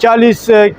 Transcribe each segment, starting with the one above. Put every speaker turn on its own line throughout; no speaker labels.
40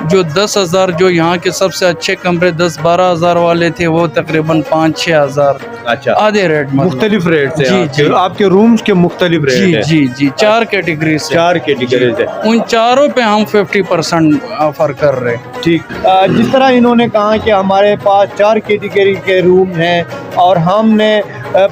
جو 10,000 جو یہاں کے سب سے اچھے کمرے 10-12 ہزار والے تھے وہ تقریباً 5-6 ہزار
اچھا
آدھے ریٹ
مختلف ریٹ
جی
سے آپ کے رومز کے مختلف ریٹ
جی
ہیں
جی جی 4 کیٹیگری سے
4 کیٹیگریز ہیں
ان چاروں پہ ہم 50% آفر کر رہے ہیں
ٹھیک جس طرح انہوں نے کہا کہ ہمارے پاس 4 کیٹیگری کے روم ہیں اور ہم نے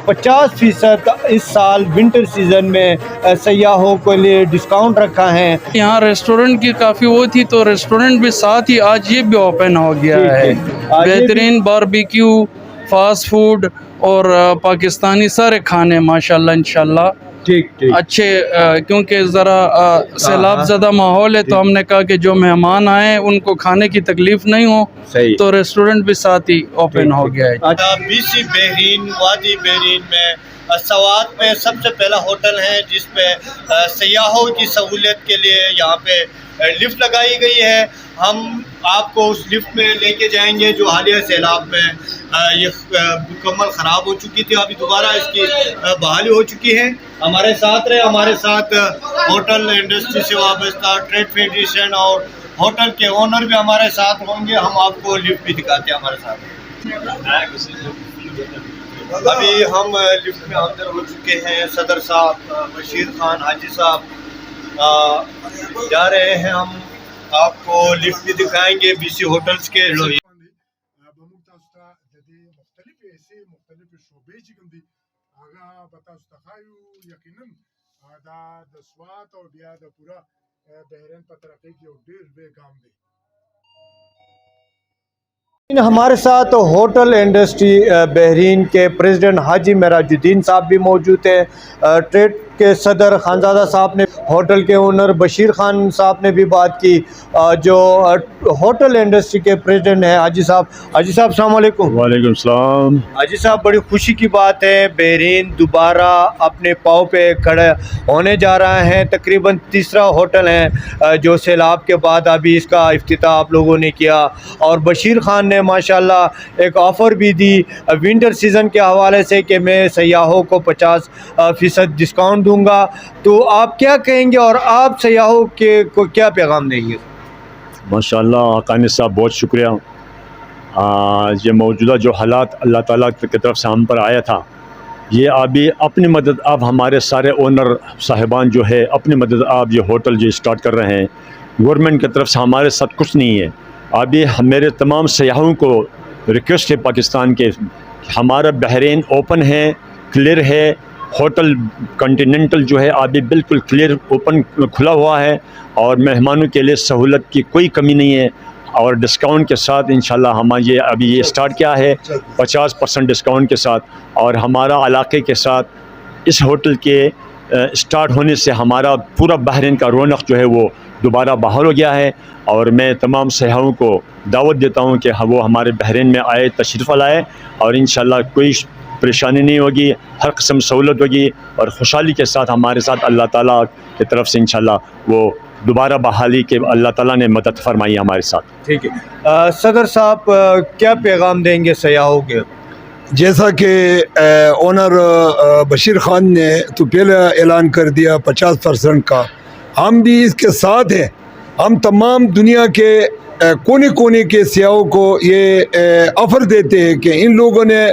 50% اس سال ونٹر سیزن میں سیاحوں کے لیے ڈسکاؤنٹ رکھا ہے.
یہاں ریسٹورنٹ کی کافی وہ تھی تو ریسٹورنٹ بھی ساتھ ہی آج یہ بھی اوپن ہو گیا ہے. بہترین باربیکیو فاسٹ فوڈ اور پاکستانی سارے کھانے ماشاءاللہ انشاءاللہ
ٹھیک
اچھے کیونکہ ذرا سیلاب زدہ ماحول ہے تو ہم نے کہا کہ جو مہمان آئیں ان کو کھانے کی تکلیف نہیں ہو تو ریسٹورنٹ بھی ساتھ ہی اوپن ہو گیا ہے.
BC بحرین وادی بحرین میں سوات میں سب سے پہلا ہوٹل ہے جس پہ سیاحوں کی سہولت کے لیے یہاں پہ لفٹ لگائی گئی ہے. ہم آپ کو اس لفٹ میں لے کے جائیں گے جو حالیہ سیلاب میں یہ مکمل خراب ہو چکی تھی. ابھی دوبارہ اس کی بحالی ہو چکی ہے. ہمارے ساتھ رہے. ہمارے ساتھ ہوٹل انڈسٹری سے وابستہ ٹریڈ فیڈریشن اور ہوٹل کے اونر بھی ہمارے ساتھ ہوں گے. ہم آپ کو لفٹ بھی دکھاتے ہیں ہمارے ساتھ. ابھی ہم لفٹ میں اندر ہو چکے ہیں. صدر صاحب بشیر خان حاجی صاحب جا رہے ہیں. ہم آپ کو لفٹ بھی دکھائیں گے BC ہوٹلز کے. ہمارے ساتھ ہوٹل انڈسٹری بحرین کے پریزیڈنٹ حاجی معراج الدین صاحب بھی موجود ہیں. ٹریڈ کے صدر خانزادہ صاحب نے, ہوٹل کے اونر بشیر خان صاحب نے بھی بات کی, جو ہوٹل انڈسٹری کے پریزیڈنٹ ہیں حاجی صاحب. حاجی صاحب السلام علیکم.
وعلیکم السلام.
حاجی صاحب بڑی خوشی کی بات ہے, بحرین دوبارہ اپنے پاؤں پہ کھڑے ہونے جا رہا ہے. تقریباً تیسرا ہوٹل ہے جو سیلاب کے بعد ابھی اس کا افتتاح آپ لوگوں نے کیا, اور بشیر خان نے ماشاءاللہ ایک آفر بھی دی ونٹر سیزن کے حوالے سے کہ میں سیاحوں کو 50% ڈسکاؤنٹ دوں گا. تو آپ کیا کہیں گے اور آپ سیاحوں کو کیا پیغام دیں گے؟
ماشاءاللہ حقانی صاحب بہت شکریہ. یہ موجودہ جو حالات اللہ تعالیٰ کی طرف سے ہم پر آیا تھا, یہ ابھی اپنی مدد آپ ہمارے سارے اونر صاحبان جو ہے اپنی مدد آپ یہ ہوٹل جو اسٹارٹ کر رہے ہیں. گورنمنٹ کی طرف سے ہمارے ساتھ کچھ نہیں ہے. ابھی میرے تمام سیاحوں کو ریکویسٹ ہے پاکستان کے, ہمارا بحرین اوپن ہے, کلیئر ہے. ہوٹل کنٹیننٹل جو ہے ابھی بالکل کلیئر اوپن کھلا ہوا ہے اور مہمانوں کے لیے سہولت کی کوئی کمی نہیں ہے. اور ڈسکاؤنٹ کے ساتھ انشاءاللہ ہم یہ ابھی یہ اسٹارٹ کیا ہے 50% ڈسکاؤنٹ کے ساتھ. اور ہمارا علاقے کے ساتھ اس ہوٹل کے اسٹارٹ ہونے سے ہمارا پورا بحرین کا رونق جو ہے وہ دوبارہ بحال ہو گیا ہے. اور میں تمام سیاحوں کو دعوت دیتا ہوں کہ وہ ہمارے بحرین میں آئے, تشریف لائے, اور انشاءاللہ کوئی پریشانی نہیں ہوگی, ہر قسم سہولت ہوگی, اور خوشحالی کے ساتھ ہمارے ساتھ اللہ تعالیٰ کی طرف سے انشاءاللہ وہ دوبارہ بحالی کے اللہ تعالیٰ نے مدد فرمائی ہمارے ساتھ.
ٹھیک ہے. صدر صاحب کیا پیغام دیں گے سیاحوں کے؟
جیسا کہ اونر بشیر خان نے تو پہلے اعلان کر دیا 50% کا, ہم بھی اس کے ساتھ ہیں. ہم تمام دنیا کے کونے کونے کے سیاحوں کو یہ آفر دیتے ہیں کہ ان لوگوں نے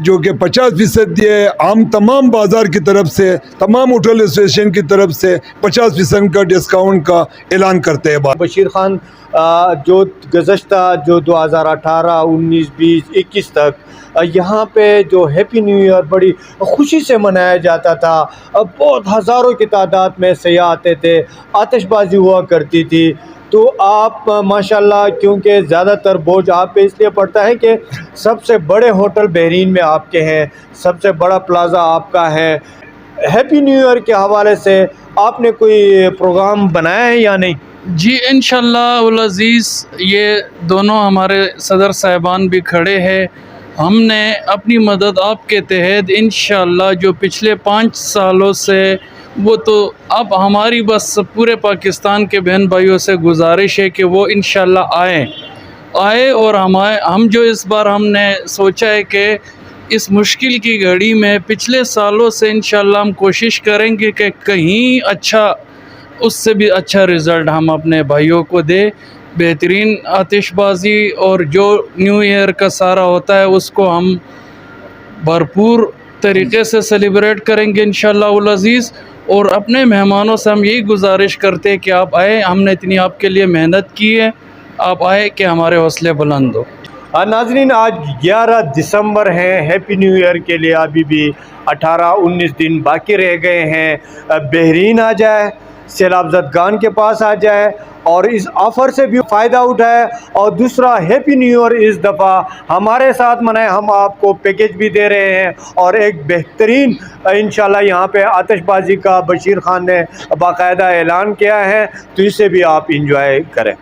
جو کہ 50% دیے, ہم تمام بازار کی طرف سے تمام ہوٹل ایسوسیشن کی طرف سے 50% کا ڈسکاؤنٹ کا اعلان کرتے ہیں.
بشیر خان جو گزشتہ جو 2018 19 20 21 تک یہاں پہ جو ہیپی نیو ایئر بڑی خوشی سے منایا جاتا تھا, بہت ہزاروں کی تعداد میں سیاح آتے تھے, آتش بازی ہوا کرتی تھی. تو آپ ماشاءاللہ کیونکہ زیادہ تر بوجھ آپ پہ اس لیے پڑتا ہے کہ سب سے بڑے ہوٹل بحرین میں آپ کے ہیں, سب سے بڑا پلازا آپ کا ہے. ہیپی نیو ایئر کے حوالے سے آپ نے کوئی پروگرام بنایا ہے یا نہیں؟
جی انشاءاللہ العزیز, یہ دونوں ہمارے صدر صاحبان بھی کھڑے ہیں. ہم نے اپنی مدد آپ کے تحت انشاءاللہ جو پچھلے 5 سالوں سے وہ تو اب ہماری بس پورے پاکستان کے بہن بھائیوں سے گزارش ہے کہ وہ انشاءاللہ آئے اور ہم جو اس بار ہم نے سوچا ہے کہ اس مشکل کی گھڑی میں پچھلے سالوں سے انشاءاللہ ہم کوشش کریں گے کہ کہیں اچھا اس سے بھی اچھا رزلٹ ہم اپنے بھائیوں کو دیں. بہترین آتش بازی اور جو نیو ایئر کا سارا ہوتا ہے اس کو ہم بھرپور طریقے سے سیلیبریٹ کریں گے انشاءاللہ العزیز. اور اپنے مہمانوں سے ہم یہی گزارش کرتے ہیں کہ آپ آئے, ہم نے اتنی آپ کے لیے محنت کی ہے, آپ آئے کہ ہمارے حوصلے بلند ہو.
ناظرین آج 11 دسمبر ہیں, ہیپی نیو ایئر کے لیے ابھی بھی 18-19 دن باقی رہ گئے ہیں. بحرین آ جائے, سیلاب زدگان کے پاس آ جائے اور اس آفر سے بھی فائدہ اٹھائے. اور دوسرا ہیپی نیو ایئر اس دفعہ ہمارے ساتھ منائے, ہم آپ کو پیکیج بھی دے رہے ہیں اور ایک بہترین انشاءاللہ یہاں پہ آتش بازی کا بشیر خان نے باقاعدہ اعلان کیا ہے, تو اسے بھی آپ انجوائے کریں.